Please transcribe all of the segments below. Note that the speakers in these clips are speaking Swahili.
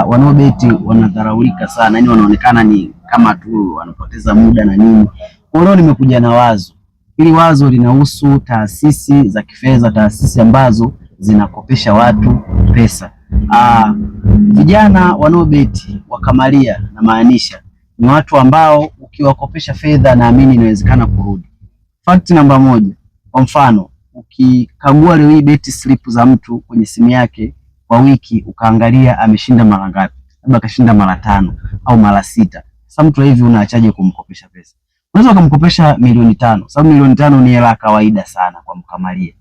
wanaobeti wanadharaulika sana, yani wanaonekana ni kama tu wanapoteza muda na nini. Kwa hiyo nimekuja na wazo. Hili wazo linahusu taasisi za kifedha, taasisi ambazo zinakopesha watu pesa. Vijana wanaobeti wakamalia, na maanisha ni watu ambao ukiwakopesha fedha naamini inawezekana kurudi. Fact namba moja, kwa mfano ukikagua leo hii beti slip za mtu kwenye simu yake kwa wiki, ukaangalia ameshinda mara ngapi, labda kashinda mara 5 au mara 6. Sasa mtu hivi unaachaje kumkopesha pesa? Unaweza kumkopesha milioni 5, sababu milioni 5 ni hela kawaida sana kwa mkamalia.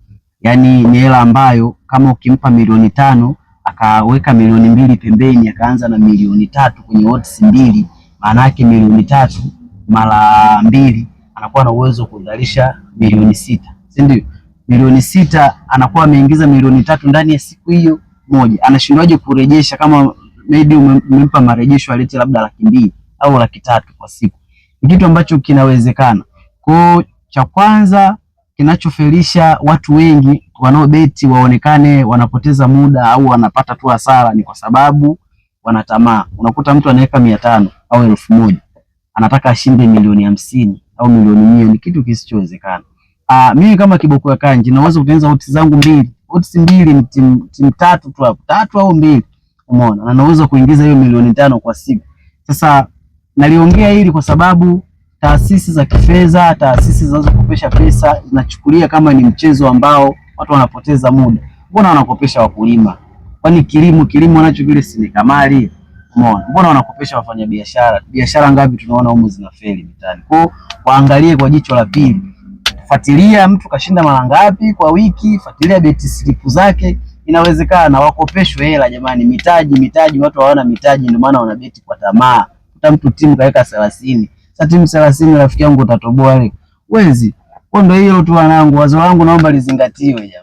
Yaani ni hela ambayo kama ukimpa milioni 5 akaweka milioni 2 pembeni, akaanza na milioni 3 kwenye odds 2, maana yake milioni 3 mara 2 anakuwa na uwezo kuzalisha milioni 6, si ndio? Milioni 6 anakuwa ameingiza milioni 3 ndani ya siku hiyo moja. Anashindwaje kurejesha kama maybe umempa marejesho alete labda 200,000 au 300,000 kwa siku? Ni kitu ambacho kinawezekana. Kwa cha kwanza kinachofelisha watu wengi wanaobeti waonekane wanapoteza muda au wanapata tu hasara ni kwa sababu wanatamaa. Unakuta mtu anaweka 500 au 1000 anataka ashinde milioni 50 au milioni 100, ni kitu kisichowezekana. Mimi kama Kiboko ya Kanji naweza kutengeneza odds zangu 2. Odds 2 ni timu 3 tu hapo, 3 au 2. Umeona? Na naweza kuingiza hiyo milioni 5 kwa siku. Sasa naliongea hili kwa sababu taasisi za kifedha, taasisi zinazokopesha pesa zinachukulia kama ni mchezo ambao watu wanapoteza muda. Mbona wanakopesha wakulima? Kwani kilimo nacho kile si ni kamari? Umeona? Mbona wanakopesha wafanya biashara? Biashara ngapi tunaona humu zinafeli mitaani? Kwa waangalie kwa jicho la pili. Fuatilia mtu kashinda mara ngapi kwa wiki, fuatilia beti slip zake. Inawezekana wakopeshwe hela jamani. Mitaji watu hawana mitaji, ndio maana wanabeti kwa tamaa. Mtu timu kaweka 30. Sasa timu 30 rafiki yangu utatoboa leo? Wezi. Kwa ndio hilo tu wanangu, wazo langu naomba lizingatiwe jamani.